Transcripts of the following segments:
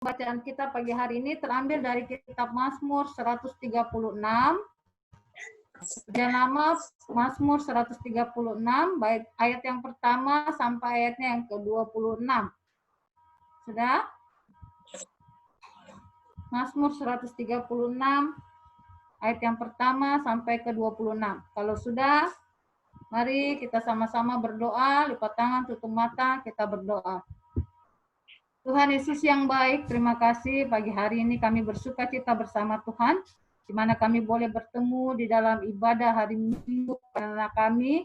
Bacaan kita pagi hari ini terambil dari kitab Mazmur 136. Bagian nama Mazmur 136, baik ayat yang pertama sampai ayatnya yang ke-26. Sudah? Mazmur 136, ayat yang pertama sampai ke-26. Kalau sudah, mari kita sama-sama berdoa, lipat tangan, tutup mata, kita berdoa. Tuhan Yesus yang baik, terima kasih pagi hari ini kami bersuka cita bersama Tuhan, di mana kami boleh bertemu di dalam ibadah hari Minggu karena kami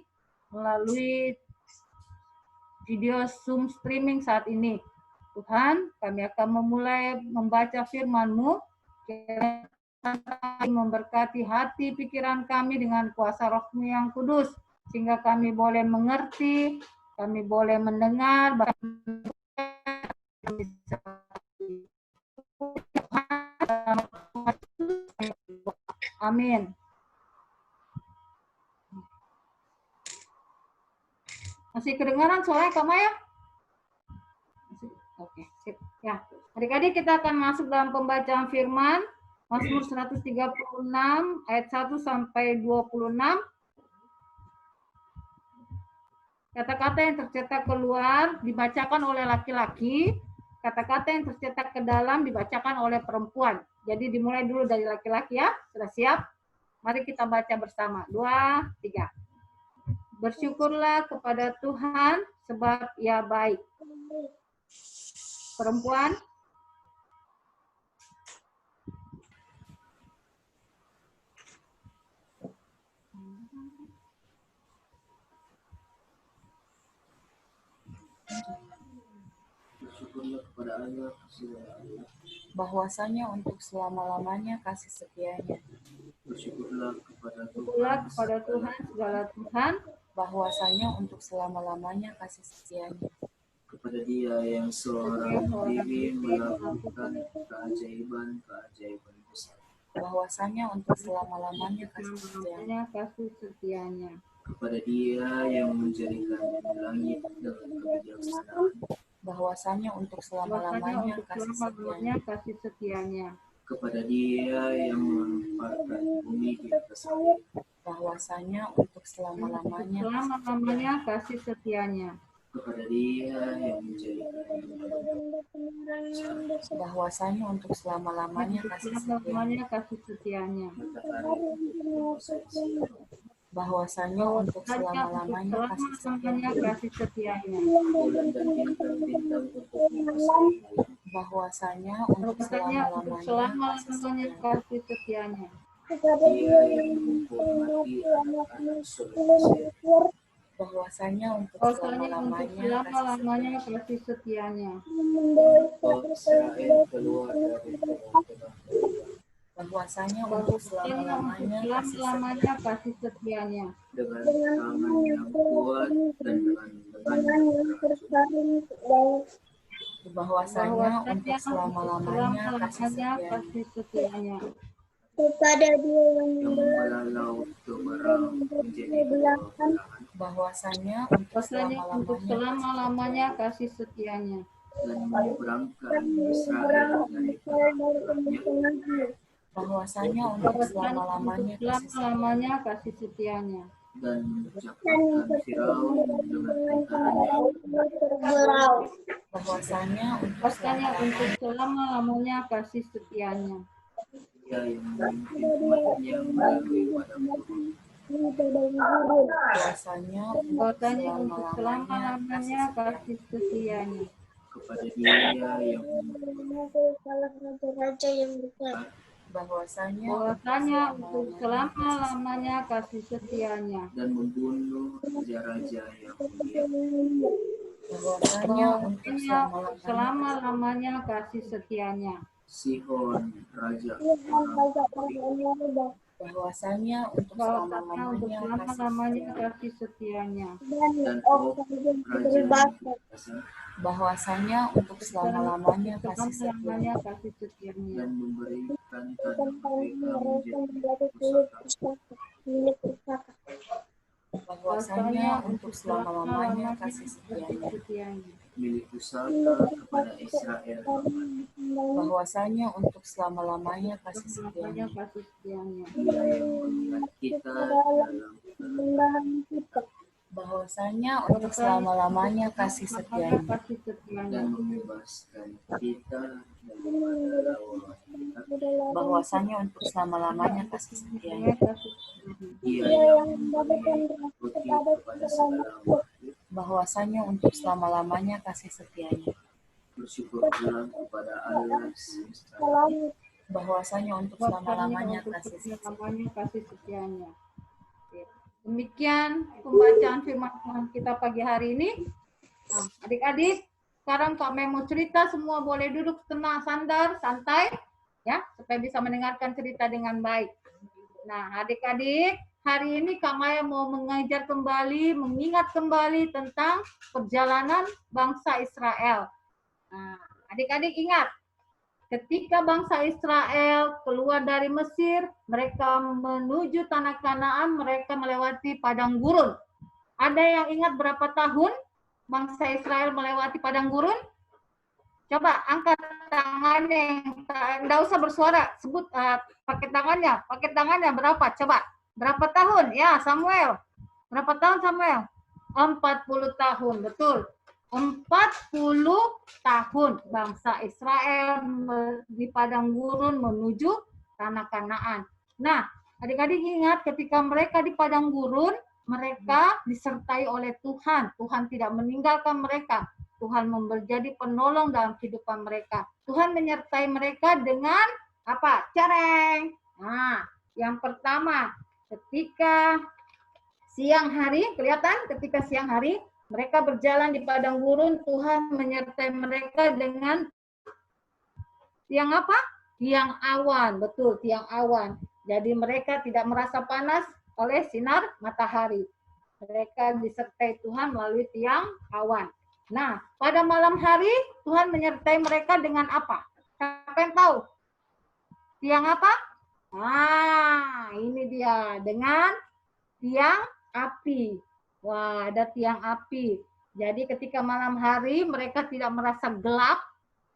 melalui video Zoom streaming saat ini. Tuhan, kami akan memulai membaca firman-Mu, kiranya memberkati hati pikiran kami dengan kuasa Roh-Mu yang kudus, sehingga kami boleh mengerti, kami boleh mendengar, amin. Masih kedengaran suaranya Kak Maya? Oke, sip. Ya, adik-adik kita akan masuk dalam pembacaan firman Mazmur 136 ayat 1 sampai 26. Kata-kata yang tercetak keluar dibacakan oleh laki-laki, kata-kata yang tercetak ke dalam dibacakan oleh perempuan. Jadi dimulai dulu dari laki-laki ya. Sudah siap? Mari kita baca bersama. 2, 3. Bersyukurlah kepada Tuhan sebab Ia baik. Perempuan? Bersyukurlah kepada Allah, bahwasanya untuk selama-lamanya kasih setianya. bersyukurlah kepada Syukurlah kepada Tuhan segala Tuhan, bahwasanya untuk selama-lamanya kasih setianya. kepada Dia yang seorang diri melakukan keajaiban-keajaiban besar. Bahwasanya untuk selama-lamanya kasih setianya. kasih setianya. Kepada Dia yang menjadikan langit dengan kebijaksanaan. Bahwasanya untuk selama-lamanya kasih setianya. Kepada Dia yang menempatkan bumi di atas air. Bahwasanya untuk selama-lamanya kasih setianya. Kepada Dia yang menjadikan bahwasanya untuk selama-lamanya kasih setianya. Bahwasanya untuk selama-lamanya kasih setianya. bulan dan bintang-bintang untuk mengasihi. Bahwasanya untuk selama-lamanya kasih setianya. Dia yang menghormati anak-anak surga. Bahwasanya untuk selama-lamanya kasih setianya. Membawa Israel keluar dari tengah-tengah. bahwasanya untuk selama-lamanya kasih setianya. Dengan tangan yang kuat dan dengan lengan yang keras. bahwasanya untuk selama-lamanya kasih setianya. Kepada Dia yang membelah laut kemarau menjadi belahan. Bahwasanya untuk selama-lamanya kasih setianya. Dan menyeberangkan Israel dari tengah-tengahnya. Bahwasanya untuk selama-lamanya kasih setianya. Dan menjatuhkan Firaun dengan tentaranya. Bahwasanya untuk selama-lamanya kasih setianya. Dia yang memimpin umatnya melalui padang gurun. bahwasanya untuk selama-lamanya kasih setianya. Kepada Dia yang salah raja yang besar. bahwasanya untuk selama-lamanya kasih setianya. dan membunuh raja-raja yang diam. bahwasanya untuk selama-lamanya kasih setianya. Sihon raja bahwasanya untuk selama-lamanya kasih setianya. dan Og raja bahwasanya untuk selama-lamanya kasih setianya. dan memberikan tanah mereka menjadi pusaka. bahwasanya untuk selama-lamanya kasih setianya. milik pusaka kepada Israel aman. Bahwasanya untuk selama-lamanya kasih Selamanya setianya. kasih setianya. Dia yang mengingat kita dalam Pembahan kita. Bahwasanya untuk selama-lamanya kasih Selamanya setianya. kasih setianya. dan membebaskan kita daripada lawan. Bahwasanya untuk selama-lamanya kasih setianya. Selamanya kasih setianya. Dia yang memberi roti kepada segala makhluk. Bahwasanya untuk selama-lamanya kasih setianya. Bersyukurlah kepada Allah semesta. Bahwasanya untuk selama-lamanya kasih setianya. Selamanya kasih setianya. Oke. Demikian pembacaan firman Tuhan kita pagi hari ini. Nah, adik-adik, sekarang Kak Mei mau cerita, semua boleh duduk tenang, sandar, santai, ya, supaya bisa mendengarkan cerita dengan baik. Nah, adik-adik, hari ini Kak Maya mau mengajar kembali, mengingat kembali tentang perjalanan bangsa Israel. Nah, adik-adik ingat, ketika bangsa Israel keluar dari Mesir, mereka menuju tanah Kanaan, mereka melewati padang gurun. Ada yang ingat berapa tahun bangsa Israel melewati padang gurun? Coba angkat tangannya, enggak usah bersuara, sebut pakai tangannya berapa? Coba. Berapa tahun? Ya, Samuel. Berapa tahun Samuel? 40 tahun, betul. 40 tahun bangsa Israel di padang gurun menuju tanah Kanaan. Nah, adik-adik ingat ketika mereka di padang gurun, mereka disertai oleh Tuhan. Tuhan tidak meninggalkan mereka. Tuhan menjadi penolong dalam kehidupan mereka. Tuhan menyertai mereka dengan apa? Cereng. Nah, yang pertama, ketika siang hari, kelihatan ketika siang hari, mereka berjalan di padang gurun, Tuhan menyertai mereka dengan tiang apa? Tiang awan, betul, tiang awan. Jadi mereka tidak merasa panas oleh sinar matahari. Mereka disertai Tuhan melalui tiang awan. Nah, pada malam hari Tuhan menyertai mereka dengan apa? Siapa yang tahu? Tiang apa? Nah, ini dia, dengan tiang api. Wah, ada tiang api. Jadi ketika malam hari mereka tidak merasa gelap,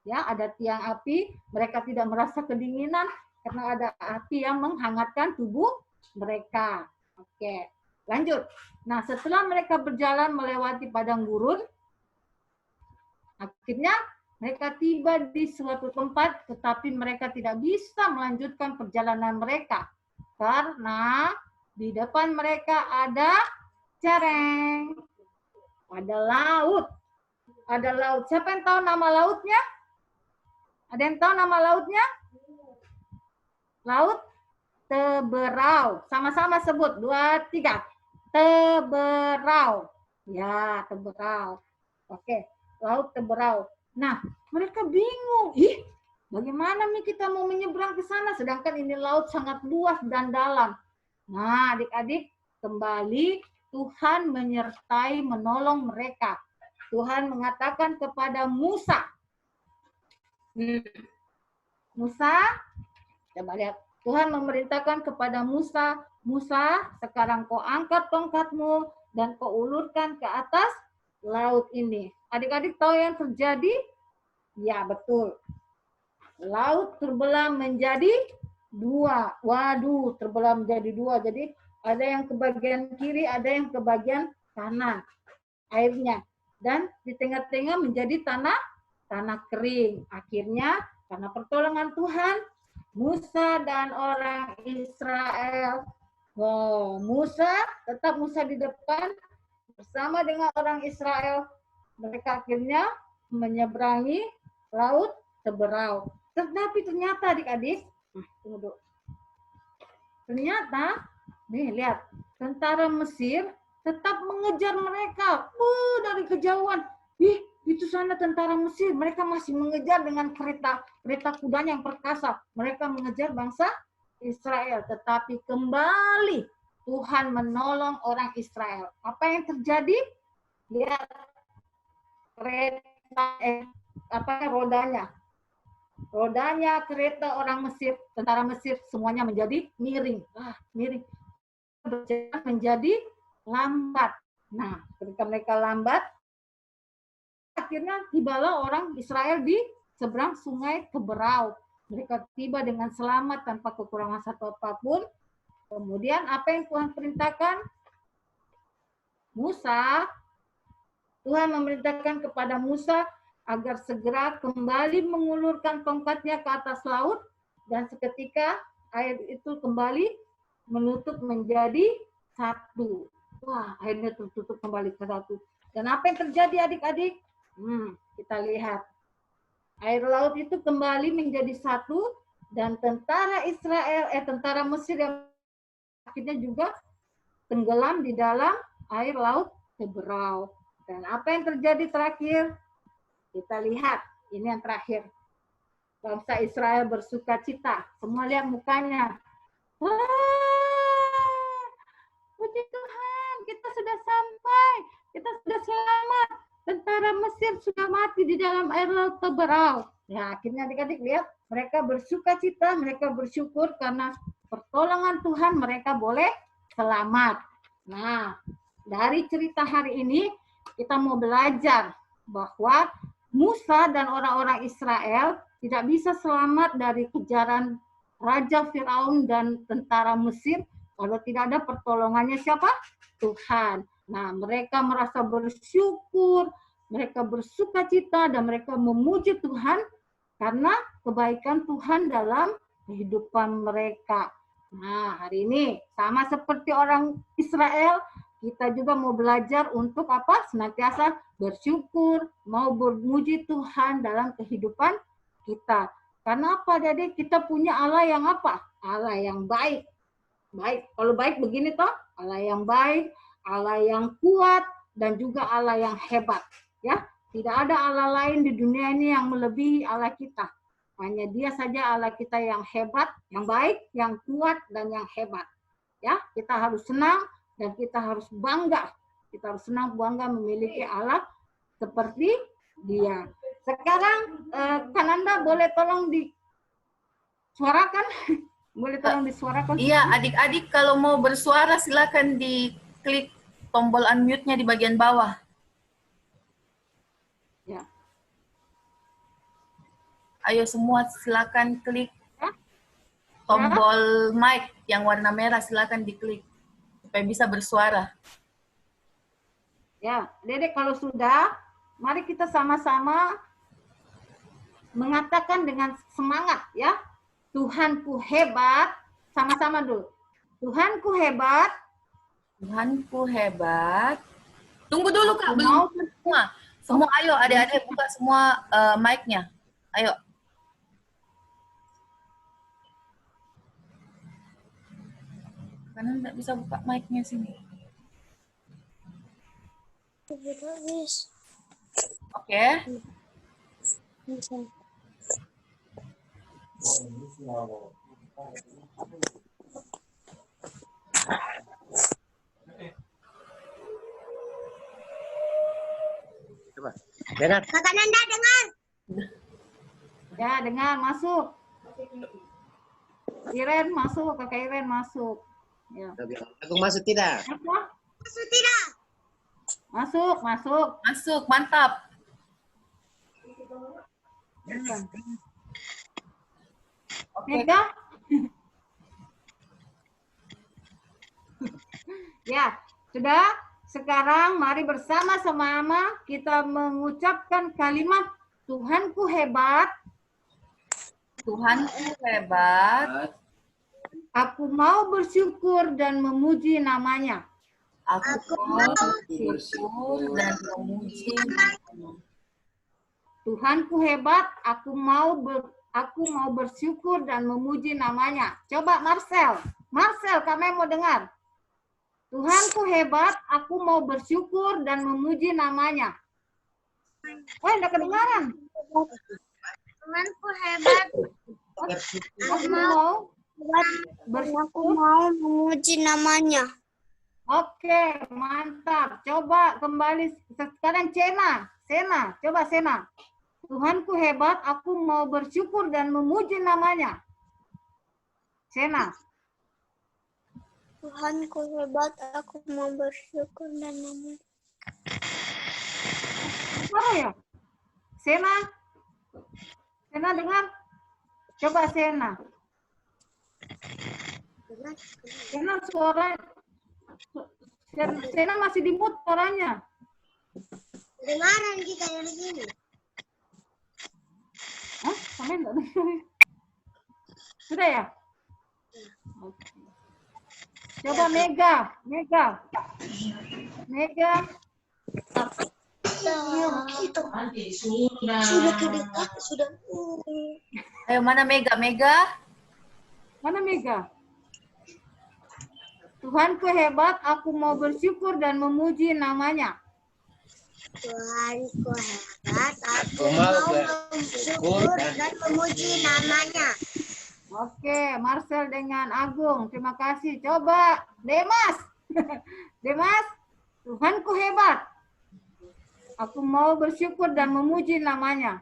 ya, ada tiang api, mereka tidak merasa kedinginan karena ada api yang menghangatkan tubuh mereka. Oke, lanjut. Nah, setelah mereka berjalan melewati padang gurun, akhirnya mereka tiba di suatu tempat, tetapi mereka tidak bisa melanjutkan perjalanan mereka karena di depan mereka ada cereng, ada laut. Ada laut. Siapa yang tahu nama lautnya? Ada yang tahu nama lautnya? Laut Teberau. Sama-sama sebut. 2, 3. Teberau. Ya, Teberau. Oke, Laut Teberau. Nah, mereka bingung. Ih, bagaimana nih kita mau menyeberang ke sana? Sedangkan ini laut sangat luas dan dalam. Nah, adik-adik, kembali Tuhan menyertai, menolong mereka. Tuhan mengatakan kepada Musa. Musa, coba lihat. Tuhan memerintahkan kepada Musa, Musa, sekarang kau angkat tongkatmu dan kau ulurkan ke atas laut ini. Adik-adik tahu yang terjadi? Ya, betul. Laut terbelah menjadi 2. Waduh, terbelah menjadi 2. Jadi ada yang ke bagian kiri, ada yang ke bagian kanan airnya. Dan di tengah-tengah menjadi tanah kering. Akhirnya karena pertolongan Tuhan, Musa dan orang Israel. Musa di depan bersama dengan orang Israel. Mereka akhirnya menyeberangi Laut Teberau. Tetapi ternyata adik-adik, tunggu dulu. Ternyata, nih lihat, tentara Mesir tetap mengejar mereka. Dari kejauhan. Itu sana tentara Mesir. Mereka masih mengejar dengan kereta kudanya yang perkasa. Mereka mengejar bangsa Israel. Tetapi kembali Tuhan menolong orang Israel. Apa yang terjadi? Lihat kereta, rodanya. Rodanya kereta orang Mesir, tentara Mesir semuanya menjadi miring. Miring. Berjalan menjadi lambat. Nah, ketika mereka lambat, akhirnya tibalah orang Israel di seberang sungai Keberau. Mereka tiba dengan selamat tanpa kekurangan satu apapun. Kemudian apa yang Tuhan perintahkan? Tuhan memerintahkan kepada Musa agar segera kembali mengulurkan tongkatnya ke atas laut, dan seketika air itu kembali menutup menjadi satu. Wah, airnya tertutup kembali ke satu. Dan apa yang terjadi adik-adik? Kita lihat. Air laut itu kembali menjadi satu, dan tentara Mesir yang akhirnya juga tenggelam di dalam air laut Keberau. Dan apa yang terjadi terakhir? Kita lihat, ini yang terakhir. Bangsa Israel bersuka cita. Semua lihat mukanya. Wah, puji Tuhan, kita sudah sampai. Kita sudah selamat. Tentara Mesir sudah mati di dalam air laut Keberau. Ya, akhirnya adik-adik lihat, mereka bersuka cita, mereka bersyukur karena pertolongan Tuhan mereka boleh selamat. Nah, dari cerita hari ini kita mau belajar bahwa Musa dan orang-orang Israel tidak bisa selamat dari kejaran Raja Firaun dan tentara Mesir kalau tidak ada pertolongannya siapa? Tuhan. Nah, mereka merasa bersyukur, mereka bersuka cita, dan mereka memuji Tuhan karena kebaikan Tuhan dalam kehidupan mereka. Nah, hari ini sama seperti orang Israel, kita juga mau belajar untuk apa? Senantiasa bersyukur, mau memuji Tuhan dalam kehidupan kita. Karena apa? Jadi kita punya Allah yang apa? Allah yang baik. Baik, kalau baik begini toh, Allah yang baik, Allah yang kuat, dan juga Allah yang hebat. Ya, tidak ada Allah lain di dunia ini yang melebihi Allah kita. Hanya Dia saja Allah kita yang hebat, yang baik, yang kuat, dan yang hebat. Ya, kita harus senang dan kita harus bangga. Kita harus senang bangga memiliki Allah seperti Dia. Sekarang Kananda boleh tolong disuarakan? Boleh tolong disuarakan? Iya, adik-adik kalau mau bersuara silakan diklik tombol unmute-nya di bagian bawah. Ya. Ayo semua silakan klik tombol mic yang warna merah, silakan diklik supaya bisa bersuara. Ya, Dedek kalau sudah, mari kita sama-sama mengatakan dengan semangat ya. Tuhanku hebat, sama-sama dulu. Tuhanku hebat. Tuhanku hebat. Tunggu dulu Kak, belum Mau semua. Semua ayo adik-adik buka semua mic-nya. Ayo. Karena nggak bisa buka mic-nya sini. Oke. Coba. Dengar. Kakak Nanda dengar. Ya, dengar, masuk. Iren masuk, Kakak Iren masuk. Ya. Aku masuk tidak? Apa? Masuk tidak? Masuk, masuk. Masuk, mantap. Oke. Mega? Ya, sudah. Sekarang mari bersama-sama kita mengucapkan kalimat Tuhanku hebat. Tuhanku hebat. Aku mau bersyukur dan memuji namanya. Aku mau bersyukur dan memuji namanya. Tuhanku hebat, aku mau bersyukur dan memuji namanya. Coba Marcel, kami mau dengar. Tuhanku hebat, aku mau bersyukur dan memuji namanya. Enggak kedengaran. Tuhanku hebat. Aku Aku mau memuji namanya. Oke, mantap. Coba kembali sekarang Sena, coba Sena. Tuhanku hebat, aku mau bersyukur dan memuji namanya. Sena. Tuhanku hebat, aku mau bersyukur dan memuji. Apa ya? Sena? Sena dengar? Coba Sena. Sena suara. Sena masih di mute suaranya. Kedengaran kita dari sini. Hah? Sampai enggak dengar? Sudah ya? Oke. Coba Mega. Sudah kedekat, sudah. Ayo, mana Mega? Mana Mega? Tuhanku hebat, aku mau bersyukur dan memuji namanya. Tuhanku hebat, aku Mau mau bersyukur dan memuji namanya. Oke, Marcel dengan Agung. Terima kasih. Coba Demas. Demas, Tuhanku hebat. Aku mau bersyukur dan memuji namanya.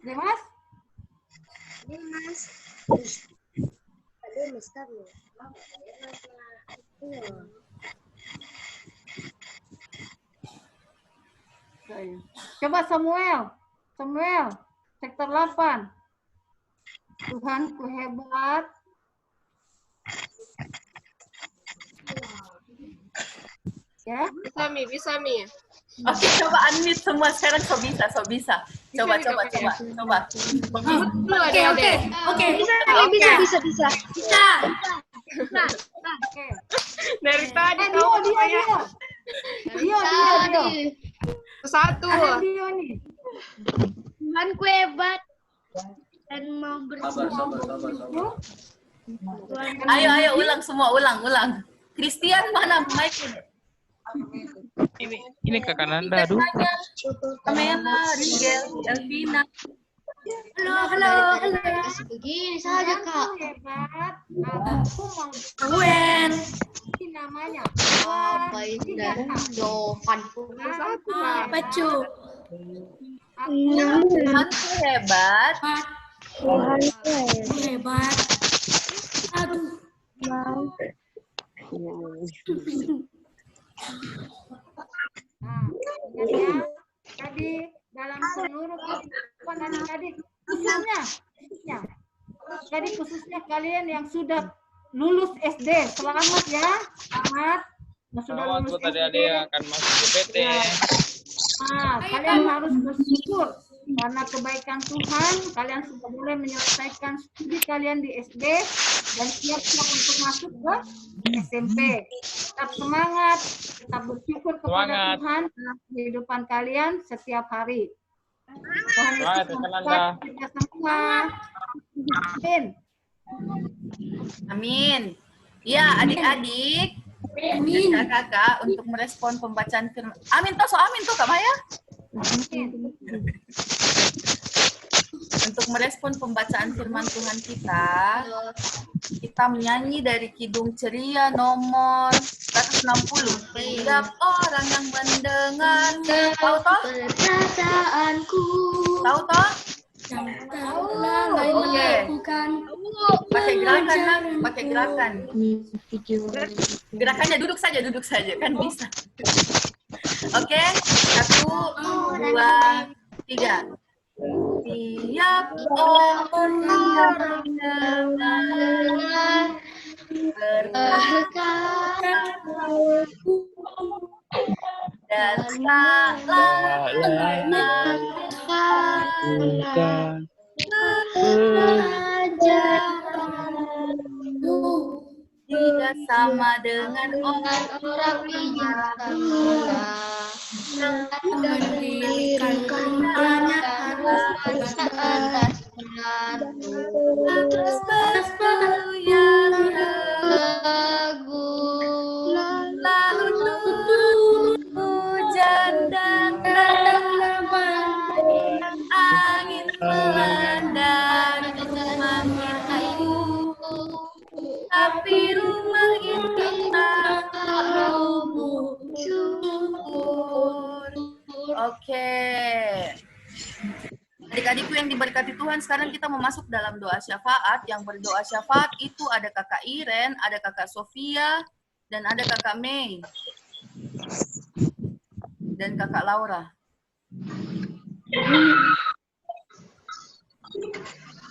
Demas? Demas kan ya? Coba Samuel, sektor 8. Tuhanku hebat. Ya, Bisa Mi. Oke, coba unmute semua sekarang so bisa. Coba. Oke. Bisa. oke. Dari tadi Dio. Satu. Ada Dio nih. Tuhanku hebat dan mau Sabar. Ayo ulang semua, ulang. Christian mana mic? Ini kakak Nanda, aduh. Amela, Rigel, Elvina. Halo. Begini saja Kak. Hebat. Aku mau Wen. bersyukur namanya. Apa itu dan Jovan? Satu Kak. Pacu. Aku Tuhanku hebat. Hebat. Aduh. Nah, ingat ya, tadi dalam seluruh kehidupan adik-adik khususnya kalian yang sudah lulus SD, selamat ya, selamat. Yang sudah lulus Buat SD, adik-adik yang akan masuk ke PT. nah, kalian harus bersyukur karena kebaikan Tuhan, kalian sudah boleh menyelesaikan studi kalian di SD dan siap-siap untuk masuk ke SMP. Tetap semangat, tetap bersyukur kepada Tuhan dalam kehidupan kalian setiap hari. Tuhan Yesus memberkati kita semua. Amin. Ya, adik-adik. Kakak untuk merespon pembacaan firman. Amin toh Kak Maya. Untuk merespon pembacaan firman Tuhan kita menyanyi dari Kidung Ceria nomor 160. Setiap orang yang mendengar, tahu toh? Tahu toh? Oke. Pakai gerakan. Gerakannya duduk saja kan bisa. Oke, 1, 2, 3. Tiap orang berkata dan tidak sama dengan orang Mendirikan rumahnya harus sesuatu yang lagu lalu turun hujan dan angin melanda rumah itu, tapi rumah itu tak roboh. Syukur. Oke. Adik-adikku yang diberkati Tuhan, sekarang kita mau masuk dalam doa syafaat. Yang berdoa syafaat itu ada kakak Iren, ada kakak Sofia, dan ada kakak Mei. Dan kakak Laura.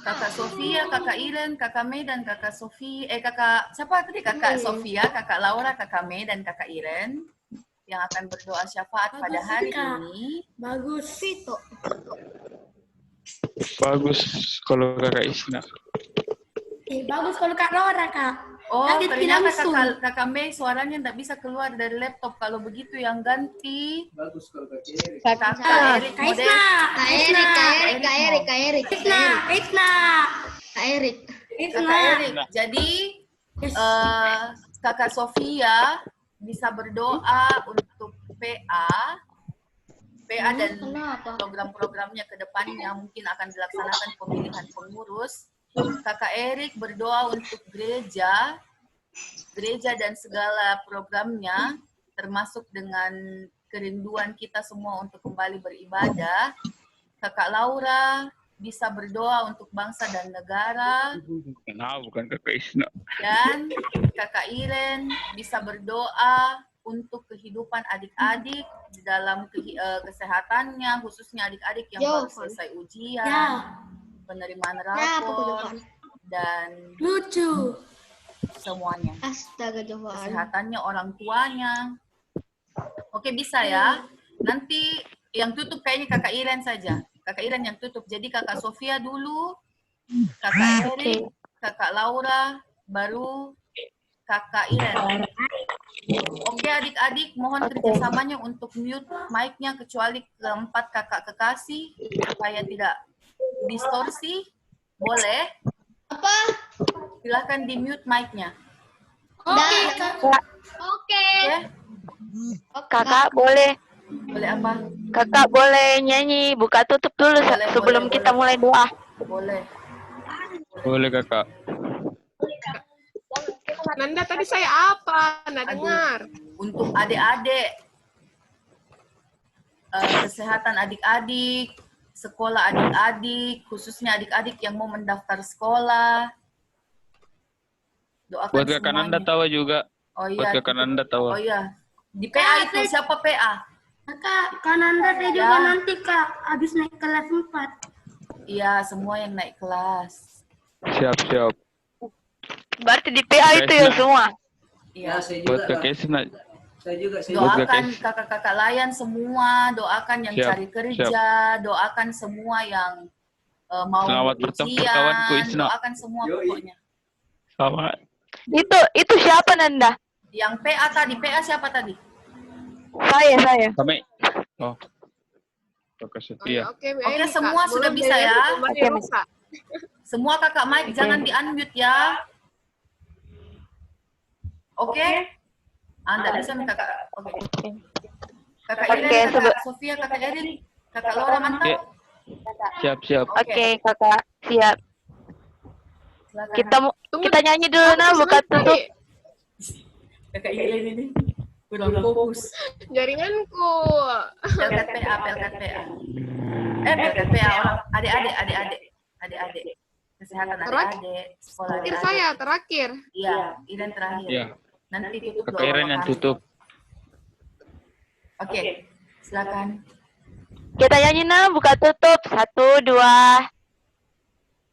Kakak Sofia, kakak Iren, kakak Mei, dan kakak Sofia. Siapa tadi? Kakak Sofia, kakak Laura, kakak Mei, dan kakak Iren. Yang akan berdoa syafaat pada hari ini. Bagus. Itu. Bagus kalau kakak Isna. Bagus kalau Kak Laura, Kak. Oh, Nanti ternyata langsung. kakak Mei suaranya tidak bisa keluar dari laptop. Kalau begitu yang ganti Bagus kalau Kak Erik. kakak Erik Kak model. Isna. Kak Erik. Isna. Kak Erik. Kakak Erik. Jadi kakak Sofia bisa berdoa untuk PA dan program-programnya ke depannya mungkin akan dilaksanakan pemilihan pengurus. Kakak Erik berdoa untuk gereja dan segala programnya, termasuk dengan kerinduan kita semua untuk kembali beribadah. Kakak Laura bisa berdoa untuk bangsa dan negara. Nah, bukan kakak Isna. Dan kakak Iren bisa berdoa untuk kehidupan adik-adik di dalam kesehatannya, khususnya adik-adik yang baru selesai ujian, penerimaan rapor, dan Lucu. semuanya. Astaga, Kesehatannya orang tuanya. Oke, bisa ya. Nanti yang tutup kayaknya kakak Iren saja. Kakak Iren yang tutup. Jadi kakak Sofia dulu, kakak Erik, kakak Laura, baru kakak Iren. Oke adik-adik, mohon kerjasamanya untuk mute mic-nya kecuali keempat kakak kekasih supaya tidak distorsi. Boleh? Apa? Silahkan di mute mic-nya. Oke, Kak. Oke. Oke? Kakak boleh Boleh apa? nyanyi buka tutup dulu Boleh, sebelum boleh, kita boleh. mulai doa. Boleh. Boleh kakak. Nanda tadi saya apa? Nggak dengar. Untuk adik-adik, kesehatan adik-adik, sekolah adik-adik, khususnya adik-adik yang mau mendaftar sekolah. Doakan Buat kakak Nanda semuanya. tahu juga. Oh Buat iya. kakak Nanda tahu. Oh iya. Di PA itu siapa PA? Kak, Nanda saya juga nanti, Kak. Habis naik kelas 4. Iya, semua yang naik kelas. Siap. Berarti di PA itu ya semua. Iya. Saya Buat juga. kakak Isna. Saya juga. Doakan kakak-kakak layan semua, doakan yang Siap, cari kerja, doakan semua yang mau Selamat bertemu kawanku ujian, Isna. doakan semua Yoi. pokoknya. Selamat. Itu siapa Nanda? Yang PA tadi, PA siapa tadi? Saya. Kami. Oh. Kakak Setia. Oke, Oke, semua sudah bisa ya? Oke, rusak. Semua kakak Mike jangan di-unmute ya. Oke? Anda bisa nih kakak. Oke. Kakak Oke, Iren, kakak Sofia, kakak Erin, kakak Laura mantap. Ya. Siap. Oke, Kakak. Siap. Silakan. Kita nyanyi dulu nah buka tutup. Kakak Iren ini kurang fokus. Jaringanku. Pelkat PA. Pelkat PA orang adik-adik. Kesehatan adik-adik, sekolah Terakhir adik-adik. saya, terakhir. Iya, Iren terakhir. Ya. Nanti tutup Kakak Iren yang tutup. Oke, silakan. Kita nyanyi nah buka tutup. 1, 2,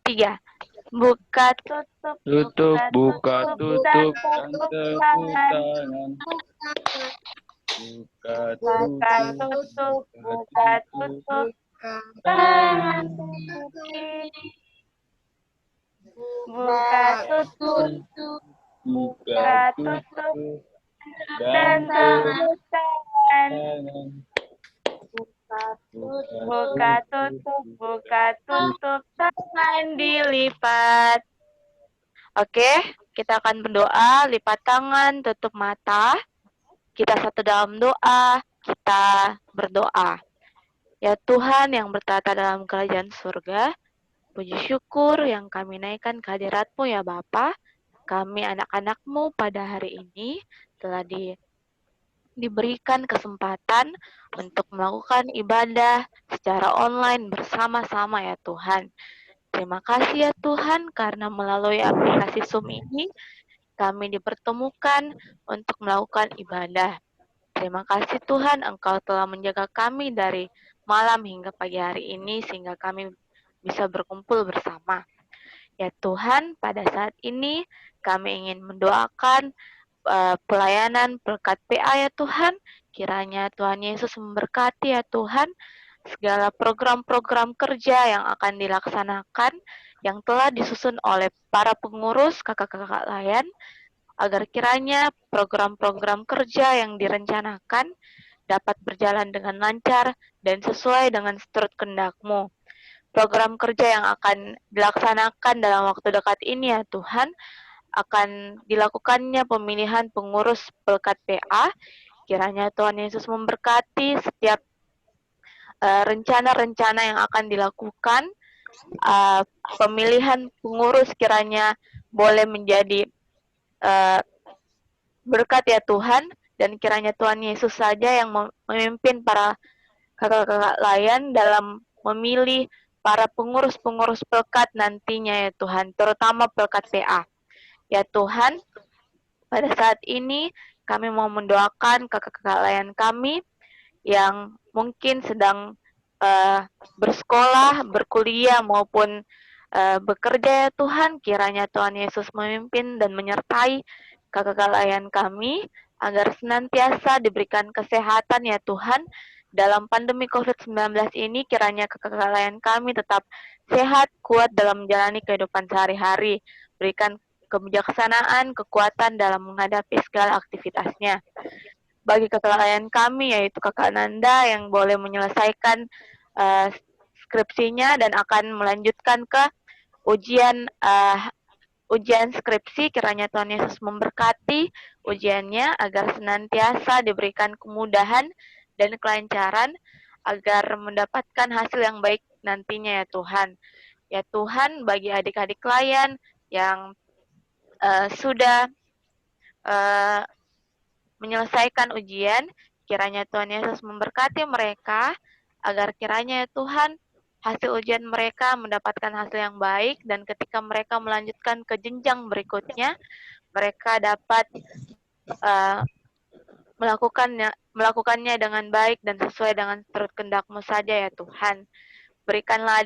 3. Buka tutup. Buka tutup. Dan tepuk tangan. Buka tutup. Buka tutup. Buka tutup. Buka tutup. Dan tepuk tangan. Buka tutup, tangan dilipat. Oke, kita akan berdoa, lipat tangan, tutup mata. Kita satu dalam doa, kita berdoa. Ya Tuhan yang bertata dalam kerajaan surga, puji syukur yang kami naikkan kehadirat-Mu ya Bapa. Kami anak-anak-Mu pada hari ini telah diberikan kesempatan untuk melakukan ibadah secara online bersama-sama ya Tuhan. Terima kasih ya Tuhan karena melalui aplikasi Zoom ini kami dipertemukan untuk melakukan ibadah. Terima kasih Tuhan Engkau telah menjaga kami dari malam hingga pagi hari ini sehingga kami bisa berkumpul bersama. Ya Tuhan, pada saat ini kami ingin mendoakan pelayanan Pelkat PA ya Tuhan. Kiranya Tuhan Yesus memberkati ya Tuhan segala program-program kerja yang akan dilaksanakan yang telah disusun oleh para pengurus kakak-kakak layan, agar kiranya program-program kerja yang direncanakan dapat berjalan dengan lancar dan sesuai dengan seturut kehendak-Mu. Program kerja yang akan dilaksanakan dalam waktu dekat ini ya Tuhan, akan dilakukannya pemilihan pengurus Pelkat PA. Kiranya Tuhan Yesus memberkati setiap rencana-rencana yang akan dilakukan. Pemilihan pengurus kiranya boleh menjadi berkat ya Tuhan, dan kiranya Tuhan Yesus saja yang memimpin para kakak-kakak layan dalam memilih para pengurus-pengurus Pelkat nantinya ya Tuhan, terutama Pelkat PA. Ya Tuhan, pada saat ini kami mau mendoakan kakak-kakak layan kami yang mungkin sedang bersekolah, berkuliah, maupun bekerja ya Tuhan. Kiranya Tuhan Yesus memimpin dan menyertai kakak-kakak layan kami, agar senantiasa diberikan kesehatan ya Tuhan. Dalam pandemi COVID-19 ini, kiranya kakak-kakak layan kami tetap sehat, kuat dalam menjalani kehidupan sehari-hari. Berikan kebijaksanaan, kekuatan dalam menghadapi segala aktivitasnya. Bagi kakak layan kami, yaitu Kakak Nanda yang boleh menyelesaikan skripsinya dan akan melanjutkan ke ujian skripsi, kiranya Tuhan Yesus memberkati ujiannya agar senantiasa diberikan kemudahan dan kelancaran agar mendapatkan hasil yang baik nantinya ya Tuhan. Ya Tuhan, bagi adik-adik layan yang sudah menyelesaikan ujian, kiranya Tuhan Yesus memberkati mereka, agar kiranya ya Tuhan, hasil ujian mereka mendapatkan hasil yang baik, dan ketika mereka melanjutkan ke jenjang berikutnya, mereka dapat melakukannya dengan baik dan sesuai dengan turut kehendak-Mu saja ya Tuhan. Berikanlah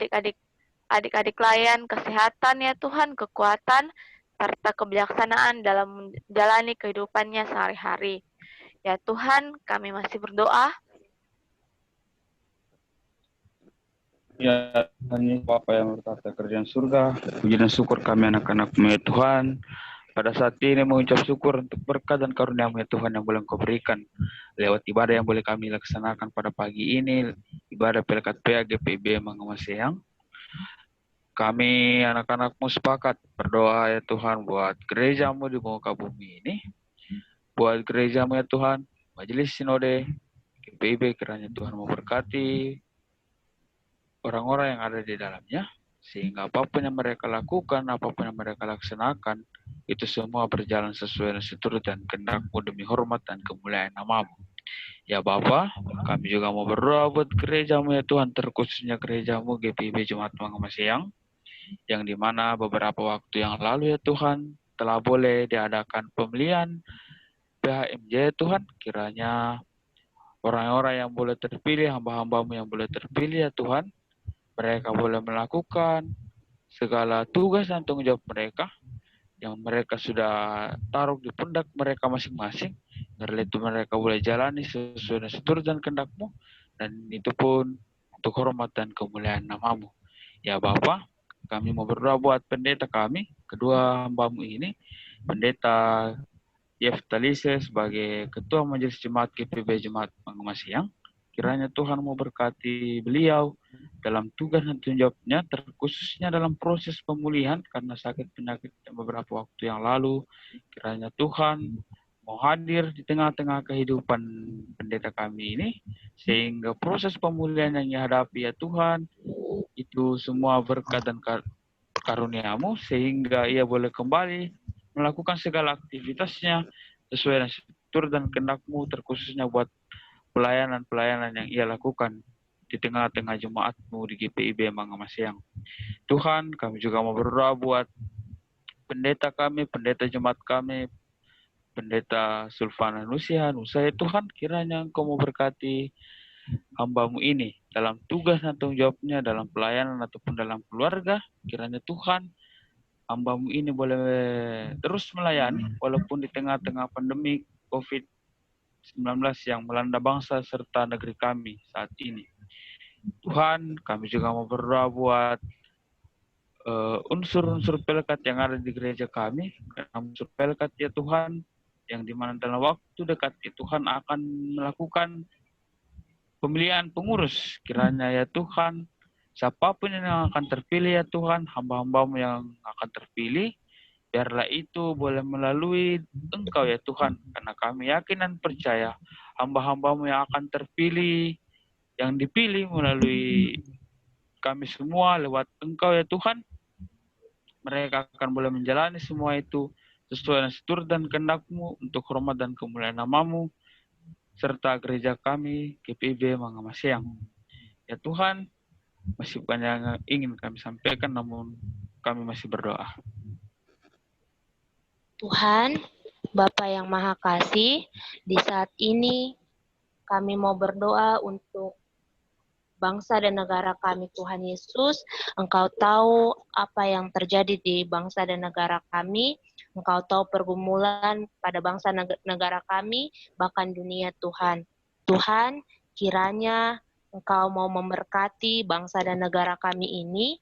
adik-adik layan kesehatan ya Tuhan, kekuatan, serta kebijaksanaan dalam menjalani kehidupannya sehari-hari. Ya Tuhan, kami masih berdoa. Ya, hanya Bapa yang bertata kerjaan surga, puji dan syukur kami anak-anak-Mu ya Tuhan. Pada saat ini mengucap syukur untuk berkat dan karunia-Mu ya Tuhan yang boleh Engkau berikan. Lewat ibadah yang boleh kami laksanakan pada pagi ini, ibadah Pelkat PA GPIB Mangamaseyang. Kami anak-anak-Mu sepakat berdoa ya Tuhan buat gereja-Mu di muka bumi ini. Buat gereja-Mu ya Tuhan, Majelis Sinode GPIB, kiranya Tuhan memberkati orang-orang yang ada di dalamnya, sehingga apapun yang mereka lakukan, apapun yang mereka laksanakan, itu semua berjalan sesuai dan seturut dan kehendak-Mu demi hormat dan kemuliaan nama-Mu. Ya Bapa, kami juga mau berdoa buat gereja-Mu ya Tuhan, terkhususnya gereja-Mu GPIB Jemaat Mangamaseyang, yang dimana beberapa waktu yang lalu ya Tuhan, telah boleh diadakan pemilihan PHMJ ya Tuhan. Kiranya orang-orang yang boleh terpilih, hamba-hamba-Mu yang boleh terpilih ya Tuhan, mereka boleh melakukan segala tugas dan tanggung jawab mereka yang mereka sudah taruh di pundak mereka masing-masing. Karena itu mereka boleh jalani sesuai dengan seturut dan kehendak-Mu, dan itu pun untuk hormat dan kemuliaan nama-Mu. Ya Bapa, kami mau berdoa buat pendeta kami, kedua hamba-Mu ini, Pendeta Yeftalise sebagai Ketua Majelis Jemaat GPIB Jemaat Mangamaseyang. Kiranya Tuhan mau berkati beliau dalam tugas dan tanggung jawabnya, terkhususnya dalam proses pemulihan karena sakit penyakit beberapa waktu yang lalu. Kiranya Tuhan mau hadir di tengah-tengah kehidupan pendeta kami ini, sehingga proses pemulihan yang dihadapi ya Tuhan, itu semua berkat dan karunia-Mu, sehingga ia boleh kembali melakukan segala aktivitasnya sesuai dengan setur dan kehendak-Mu, terkhususnya buat pelayanan-pelayanan yang ia lakukan di tengah-tengah jemaat-Mu di GPIB Mangamasyang. Tuhan, kami juga mau berdoa buat pendeta kami, pendeta jemaat kami, pendeta Sulfana Nusia, Tuhan, kiranya Engkau mau berkati hamba-Mu ini dalam tugas dan tanggung jawabnya dalam pelayanan ataupun dalam keluarga. Kiranya Tuhan, hamba-Mu ini boleh terus melayani walaupun di tengah-tengah pandemi COVID-19 yang melanda bangsa serta negeri kami saat ini. Tuhan, kami juga mau berdoa buat unsur-unsur pelekat yang ada di gereja kami. Unsur pelekat ya Tuhan, yang dimana dalam waktu dekat ya Tuhan akan melakukan pemilihan pengurus. Kiranya ya Tuhan, siapapun yang akan terpilih ya Tuhan, hamba-hamba-Mu yang akan terpilih, biarlah itu boleh melalui Engkau ya Tuhan. Karena kami yakin dan percaya hamba-hamba-Mu yang akan terpilih, yang dipilih melalui kami semua lewat Engkau ya Tuhan. Mereka akan boleh menjalani semua itu sesuai dengan setur dan kehendak-Mu untuk hormat dan kemuliaan nama-Mu, serta gereja kami, GPIB Mangamasyang. Ya Tuhan, masih banyak yang ingin kami sampaikan, namun kami masih berdoa. Tuhan, Bapa yang Maha Kasih, di saat ini kami mau berdoa untuk bangsa dan negara kami, Tuhan Yesus. Engkau tahu apa yang terjadi di bangsa dan negara kami. Engkau tahu pergumulan pada bangsa negara kami, bahkan dunia, Tuhan. Tuhan, kiranya Engkau mau memberkati bangsa dan negara kami ini,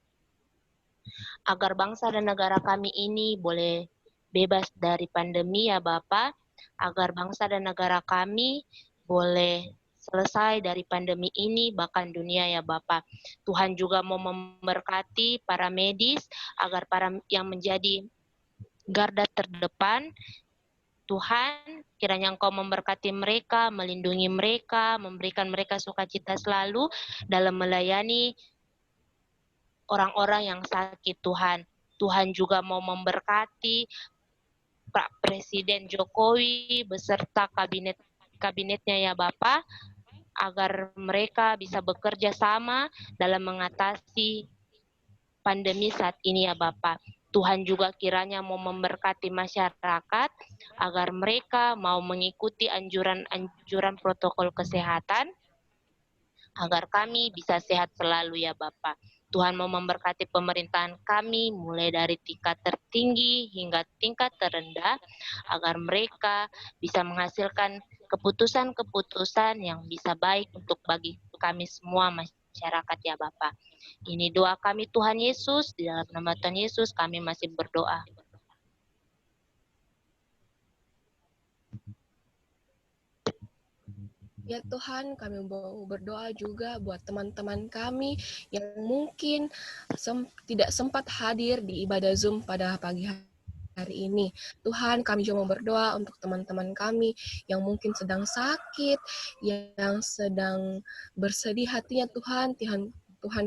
agar bangsa dan negara kami ini boleh bebas dari pandemi ya Bapa, agar bangsa dan negara kami boleh selesai dari pandemi ini, bahkan dunia ya Bapa. Tuhan juga mau memberkati para medis, agar para yang menjadi garda terdepan, Tuhan, kiranya Engkau memberkati mereka, melindungi mereka, memberikan mereka sukacita selalu dalam melayani orang-orang yang sakit, Tuhan. Tuhan juga mau memberkati Pak Presiden Jokowi beserta kabinetnya ya Bapak, agar mereka bisa bekerja sama dalam mengatasi pandemi saat ini ya Bapak. Tuhan juga kiranya mau memberkati masyarakat agar mereka mau mengikuti anjuran protokol kesehatan agar kami bisa sehat selalu ya Bapak. Tuhan mau memberkati pemerintahan kami mulai dari tingkat tertinggi hingga tingkat terendah agar mereka bisa menghasilkan keputusan-keputusan yang bisa baik untuk bagi kami semua masyarakat ya Bapak. Ini doa kami Tuhan Yesus, di dalam nama Tuhan Yesus kami masih berdoa. Ya Tuhan, kami mau berdoa juga buat teman-teman kami yang mungkin tidak sempat hadir di ibadah Zoom pada pagi hari ini. Tuhan, kami juga mau berdoa untuk teman-teman kami yang mungkin sedang sakit, yang sedang bersedih hatinya Tuhan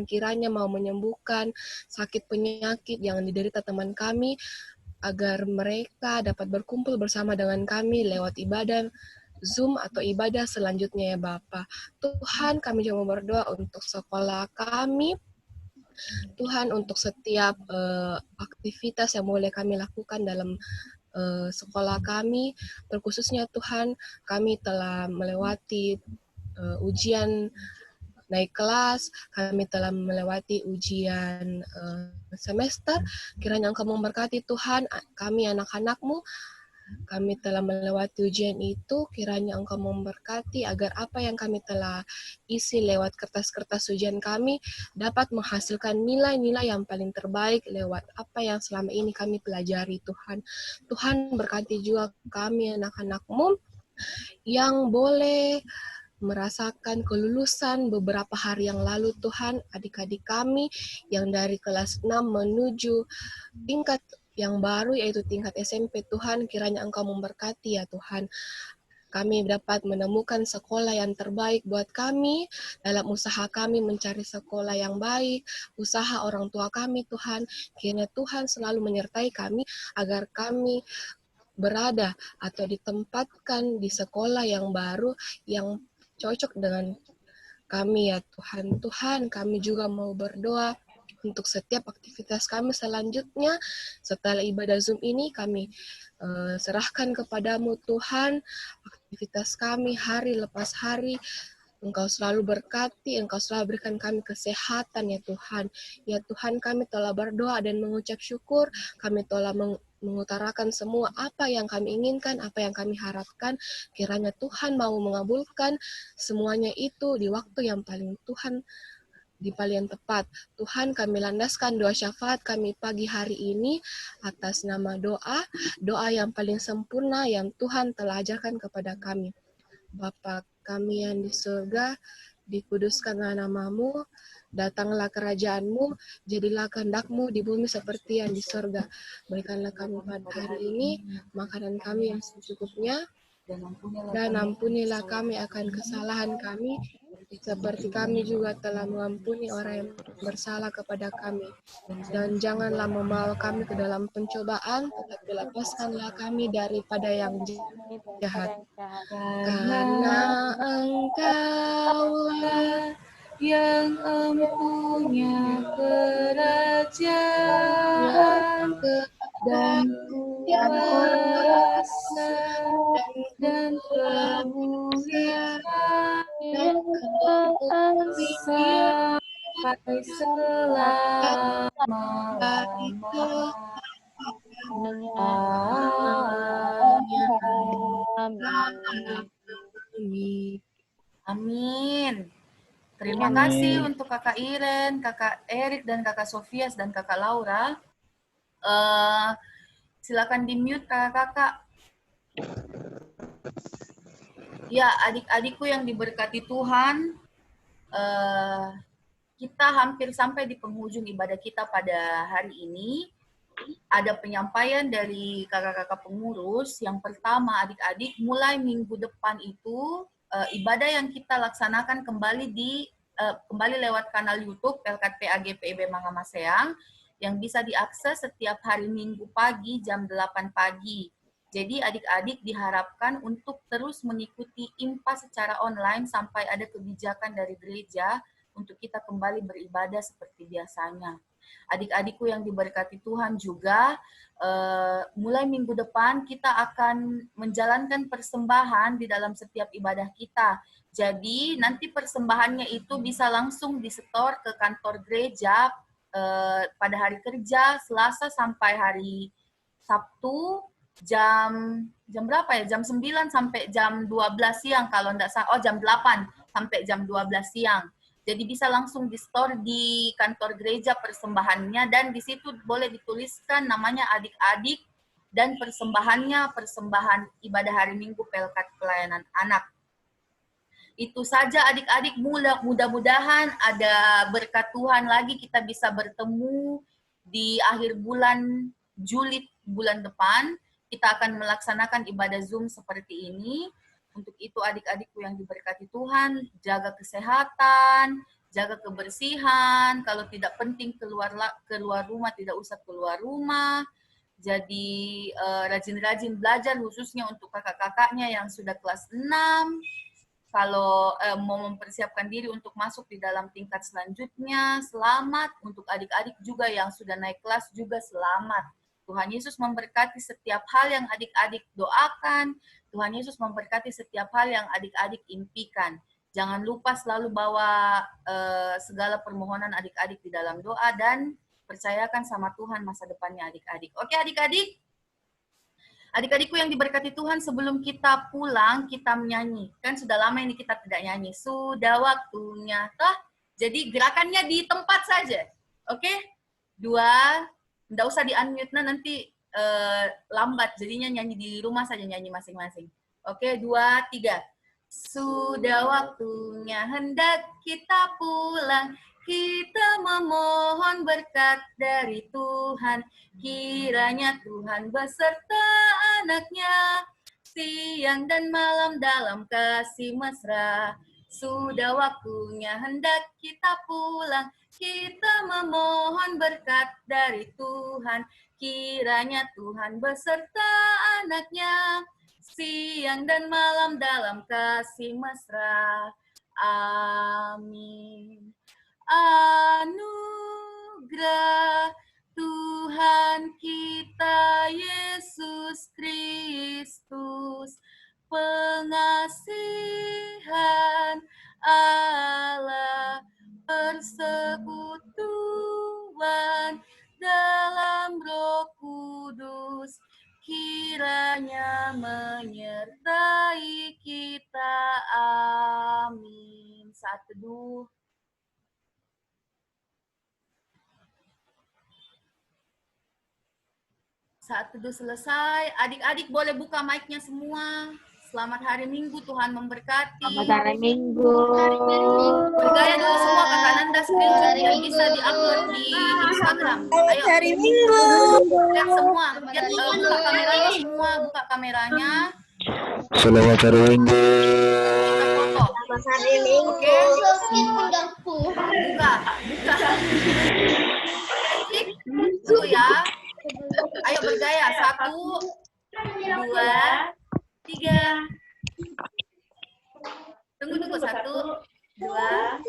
kiranya mau menyembuhkan sakit penyakit yang diderita teman kami, agar mereka dapat berkumpul bersama dengan kami lewat ibadah Zoom atau ibadah selanjutnya ya Bapa. Tuhan, kami juga mau berdoa untuk sekolah kami, Tuhan, untuk setiap aktivitas yang boleh kami lakukan dalam sekolah kami, terkhususnya Tuhan, kami telah melewati ujian naik kelas, kami telah melewati ujian semester, kiranya Engkau memberkati Tuhan, kami anak-anak-Mu, kami telah melewati ujian itu, kiranya Engkau memberkati agar apa yang kami telah isi lewat kertas-kertas ujian kami dapat menghasilkan nilai-nilai yang paling terbaik lewat apa yang selama ini kami pelajari Tuhan. Tuhan berkati juga kami anak-anak-Mu yang boleh merasakan kelulusan beberapa hari yang lalu Tuhan, adik-adik kami yang dari kelas 6 menuju tingkat yang baru yaitu tingkat SMP Tuhan, kiranya Engkau memberkati ya Tuhan. Kami dapat menemukan sekolah yang terbaik buat kami dalam usaha kami mencari sekolah yang baik, usaha orang tua kami Tuhan, kiranya Tuhan selalu menyertai kami agar kami berada atau ditempatkan di sekolah yang baru yang cocok dengan kami ya Tuhan. Tuhan, kami juga mau berdoa untuk setiap aktivitas kami selanjutnya. Setelah ibadah Zoom ini kami serahkan kepadamu Tuhan, aktivitas kami hari lepas hari. Engkau selalu berkati, Engkau selalu berikan kami kesehatan ya Tuhan. Ya Tuhan, kami telah berdoa dan mengucap syukur, kami telah mengutarakan semua apa yang kami inginkan, apa yang kami harapkan. Kiranya Tuhan mau mengabulkan semuanya itu di waktu yang paling Tuhan, di paling tepat. Tuhan, kami landaskan doa syafaat kami pagi hari ini atas nama doa yang paling sempurna yang Tuhan telah ajarkan kepada kami. Bapa kami yang di surga, dikuduskanlah namamu, datanglah kerajaanmu, jadilah kehendak-Mu di bumi seperti yang di surga. Berikanlah kami pada hari ini makanan kami yang secukupnya, dan ampunilah kami akan kesalahan kami, seperti kami juga telah mengampuni orang yang bersalah kepada kami. Dan janganlah membawa kami ke dalam pencobaan, tetapi lepaskanlah kami daripada yang jahat. Karena Engkaulah yang empunya kerajaan dan kuasa dan kemuliaan sampai selama-lamanya. Amin. Terima kasih untuk Kakak Iren, Kakak Erik, dan Kakak Sofias, dan Kakak Laura. Silakan di-mute kakak-kakak. Ya, adik-adikku yang diberkati Tuhan, kita hampir sampai di penghujung ibadah kita pada hari ini. Ada penyampaian dari kakak-kakak pengurus. Yang pertama, adik-adik, mulai minggu depan itu ibadah yang kita laksanakan kembali lewat kanal YouTube Pelkat PAGPIB Mangamaseang yang bisa diakses setiap hari Minggu pagi jam 8 pagi. Jadi adik-adik diharapkan untuk terus mengikuti IMPA secara online sampai ada kebijakan dari gereja untuk kita kembali beribadah seperti biasanya. Adik-adikku yang diberkati Tuhan juga, mulai minggu depan kita akan menjalankan persembahan di dalam setiap ibadah kita. Jadi nanti persembahannya itu bisa langsung disetor ke kantor gereja pada hari kerja Selasa sampai hari Sabtu jam berapa ya? Jam 9 sampai jam 12 siang kalau enggak salah. Jam 8 sampai jam 12 siang. Jadi bisa langsung di-store di kantor gereja persembahannya, dan di situ boleh dituliskan namanya adik-adik dan persembahannya persembahan ibadah hari Minggu Pelkat Pelayanan Anak. Itu saja adik-adik, mudah-mudahan ada berkat Tuhan lagi kita bisa bertemu di akhir bulan Juli bulan depan. Kita akan melaksanakan ibadah Zoom seperti ini. Untuk itu adik-adikku yang diberkati Tuhan, jaga kesehatan, jaga kebersihan. Kalau tidak penting keluar rumah, tidak usah keluar rumah. Jadi rajin-rajin belajar, khususnya untuk kakak-kakaknya yang sudah kelas 6. Kalau mau mempersiapkan diri untuk masuk di dalam tingkat selanjutnya, selamat. Untuk adik-adik juga yang sudah naik kelas juga selamat. Tuhan Yesus memberkati setiap hal yang adik-adik doakan. Tuhan Yesus memberkati setiap hal yang adik-adik impikan. Jangan lupa selalu bawa segala permohonan adik-adik di dalam doa dan percayakan sama Tuhan masa depannya adik-adik. Oke adik-adik? Adik-adikku yang diberkati Tuhan, sebelum kita pulang, kita menyanyi. Kan sudah lama ini kita tidak nyanyi. Sudah waktunya. Jadi gerakannya di tempat saja. Oke? 2, nggak usah di-unmute, nanti lambat. Jadinya nyanyi di rumah saja, nyanyi masing-masing. Oke, 2, 3. Sudah waktunya hendak kita pulang. Kita memohon berkat dari Tuhan. Kiranya Tuhan beserta anaknya siang dan malam dalam kasih mesra. Sudah waktunya hendak kita pulang. Kita memohon berkat dari Tuhan. Kiranya Tuhan beserta anak-Nya, siang dan malam dalam kasih mesra. Amin. Anugerah Tuhan kita Yesus Kristus, pengasihan Allah, persekutuan dalam Roh Kudus, kiranya menyertai kita. Amin. Saat teduh. Saat teduh selesai, adik-adik boleh buka mic-nya semua. Selamat hari Minggu, Tuhan memberkati. Selamat hari Minggu. Bergaya dulu semua, Kakak Nanda screenshot yang bisa di-upload di Instagram. Ayo. Hari Minggu. Lihat semua, lihat, buka kameranya semua, buka kameranya. Selamat hari Minggu. Kita foto. Selamat hari Minggu. Oke. Buka. Buka. Tunggu ya. Ayo bergaya. 1, 2, 3. Tunggu. 1, 2.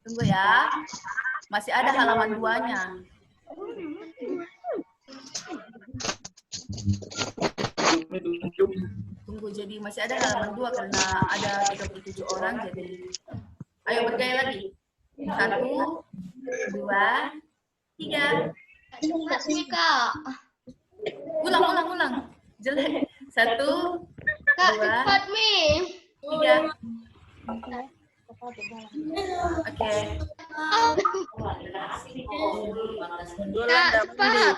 Tunggu ya. Masih ada halaman 2-nya. Tunggu, jadi masih ada halaman 2 karena ada 37 orang, jadi ayo bergaya lagi. 1, 2, 3. Kak. Ulang. Jelek. 1, 2, Kak, cepat, Mi. 3. Oke. Kak, cepat.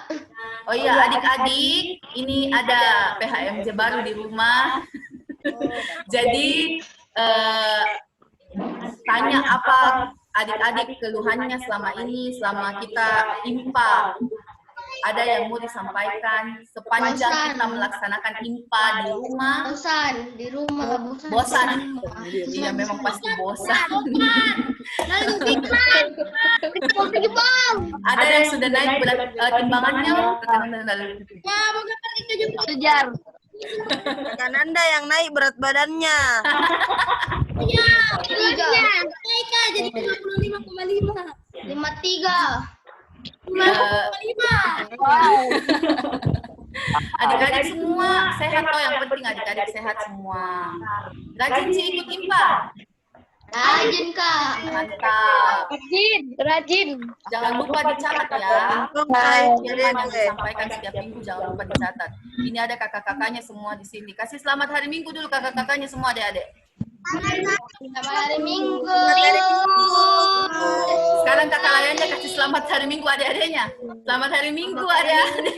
Oh iya, adik-adik, ini ada PHMJ baru di rumah. Jadi, tanya apa adik-adik keluhannya selama ini, selama kita IMPA. Ada yang mau disampaikan sepanjang kita melaksanakan IMPA di rumah. Bosan. Iya, memang pasti bosan. Ada yang sudah naik berat timbangannya? Kejar. Kakak Nanda yang naik berat badannya. Iya, 3. Naik jadi 55,5. 53. 55. Adik-adik semua sehat toh, yang penting adik-adik sehat semua. Rajin sih ikut IMPA. Rajin, Kak. Mantap. Rajin. Jangan lupa dicatat ya. Firman yang disampaikan setiap minggu jangan lupa dicatat. Ini ada kakak-kakaknya semua di sini. Kasih selamat hari Minggu dulu kakak-kakaknya semua adik-adik. Selamat hari Minggu. Sekarang kakak layannya kasih selamat hari Minggu adik-adiknya. Selamat hari Minggu adik-adik.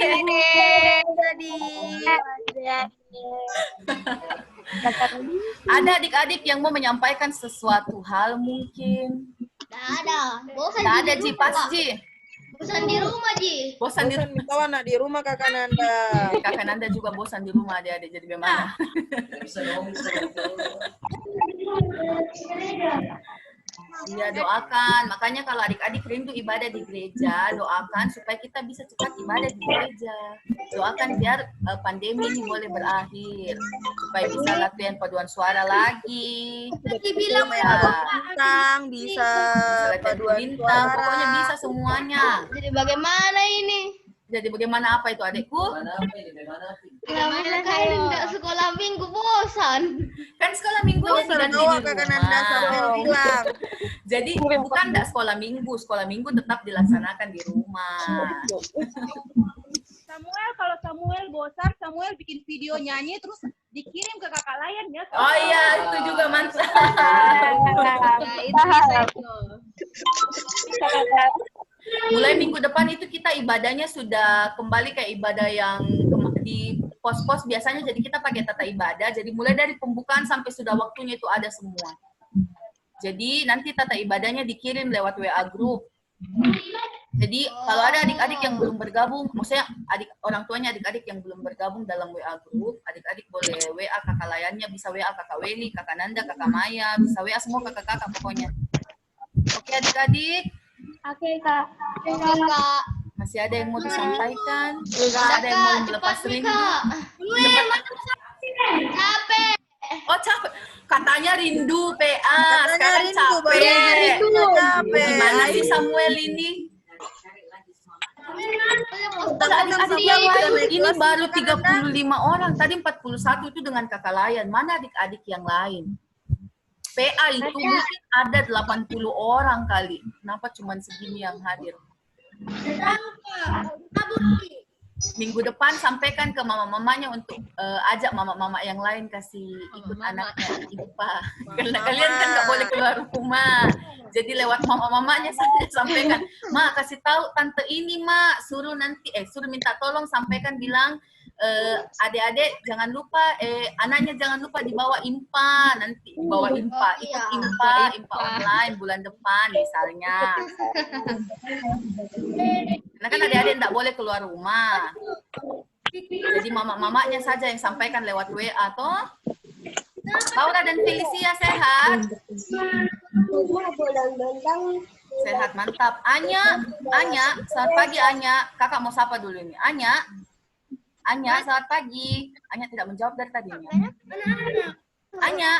Ada adik-adik yang mau menyampaikan sesuatu hal mungkin? Tidak ada. Bosan Tidak ada, di Ji, rumah. pas, Ji. Bosan di rumah, Ji. Bosan di rumah. Kawan di rumah Kakak Nanda. Kakak Nanda juga bosan di rumah adik-adik, jadi bagaimana? Iya, doakan. Makanya kalau adik-adik rindu ibadah di gereja, doakan supaya kita bisa cepat ibadah di gereja. Doakan biar pandemi ini boleh berakhir. Supaya bisa latihan paduan suara lagi. Dibilang Bintang, bisa Latihan paduan bintang, suara. pokoknya bisa semuanya. jadi bagaimana ini? Jadi bagaimana apa itu adikku? Bagaimana kalian tidak sekolah minggu bosan? Kan sekolah minggunya diganti di Bawa Kakak Nanda sampai rumah. bilang. Jadi bukan enggak sekolah minggu tetap dilaksanakan di rumah. Samuel, kalau Samuel bosan, Samuel bikin video nyanyi terus dikirim ke kakak layan ya. Oh iya, itu juga mantap. Nah, itu bisa itu. Mulai minggu depan itu kita ibadahnya sudah kembali ke ibadah yang di pos-pos biasanya, jadi kita pakai tata ibadah. Jadi mulai dari pembukaan sampai sudah waktunya itu ada semua. Jadi nanti tata ibadahnya dikirim lewat WA group. Jadi kalau ada adik-adik yang belum bergabung, maksudnya orang tuanya adik-adik yang belum bergabung dalam WA group, adik-adik boleh WA kakak layannya, bisa WA kakak Weli, kakak Nanda, kakak Maya, bisa WA semua kakak-kakak pokoknya. Oke adik-adik. Oke, Kak. Oke, Kak. Masih ada yang mau disampaikan? Ada yang mau melepas rindu? Capek. Oh capek. Katanya rindu PA. Sekarang rindu, baru capek. rindu, capek. Gimana sih Samuel ini? Adik-adik yang lain ini baru 35 orang. Tadi 41 itu dengan kakak lain. Mana adik-adik yang lain? PA itu mungkin ada 80 orang kali. Kenapa cuma segini yang hadir? Minggu depan sampaikan ke mama-mamanya untuk ajak mama-mama yang lain kasih ikut anaknya IPA. Karena kalian kan nggak boleh keluar rumah. Jadi lewat mama-mamanya saja sampaikan. Ma, kasih tahu tante ini, Ma, suruh minta tolong sampaikan bilang adik-adik jangan lupa anaknya jangan lupa dibawa IMPA, nanti dibawa IMPA, ikut IMPA online bulan depan misalnya. Karena kan adik-adik enggak boleh keluar rumah. Jadi mama-mamanya saja yang sampaikan lewat WA toh. Laura dan Felicia sehat? Sehat, mantap. Anya, selamat pagi Anya. Kakak mau sapa dulu ini. Anya, selamat pagi. Anya tidak menjawab dari tadi. Anya.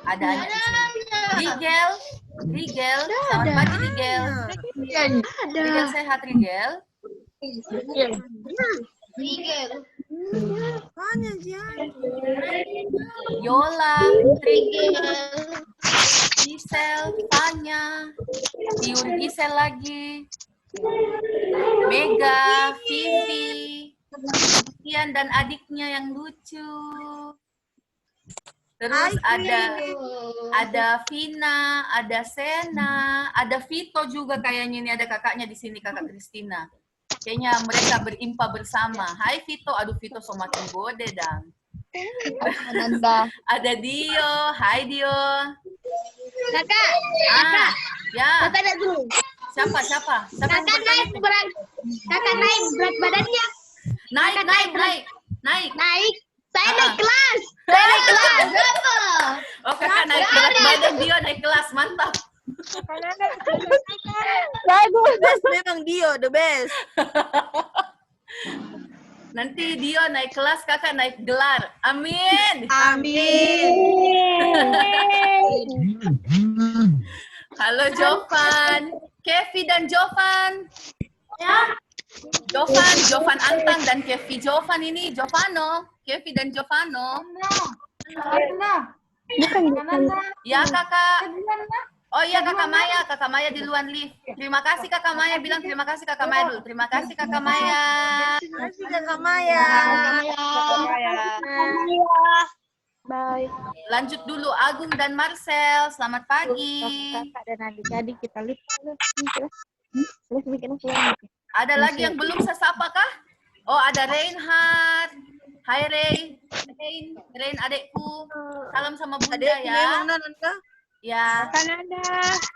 Ada Anya di sini. Rigel, selamat pagi Rigel. Rigel sehat Rigel. Yola, Gisel, Tanya, Gisel lagi. Mega, Vivi, Kian dan adiknya yang lucu. Terus ada Vina, ada Sena, ada Vito juga kayaknya ini ada kakaknya di sini, kakak Kristina. Kayaknya mereka berimpa bersama. Hai Vito, aduh Vito semakin gede dang. Ada Dio, hai Dio. Kakak, ya. kakak ada dulu. Siapa? Kakak naik berat badannya. Naik. Saya naik kelas. Oh, kakak naik berat badan, Dio naik kelas, mantap. Best, memang Dio the best. Nanti Dio naik kelas, kakak naik gelar. Amin. Halo Jovan, Kevi dan Jovan. Ya. Jovan Antang dan Kevi Jovan ini, Jovano, Kevi dan Jovano. Ya kakak. Oh iya kakak Maya di luar lift. Terima kasih kakak Maya, bilang terima kasih kakak Maya dulu. Terima kasih kakak Maya. Terima kasih kakak Maya. Bye. Lanjut dulu Agung dan Marcel, selamat pagi. Kakak dan adik-adik kita lihat. Ada lagi yang belum saya sapa kah? Oh ada Reinhard. Hai Rein adekku. Salam sama Bunda ya. Ya.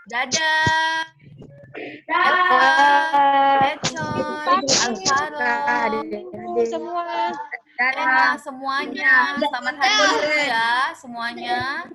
Dadah. Econ, Alvaro, semuanya. Selamat hari Minggu ya semuanya.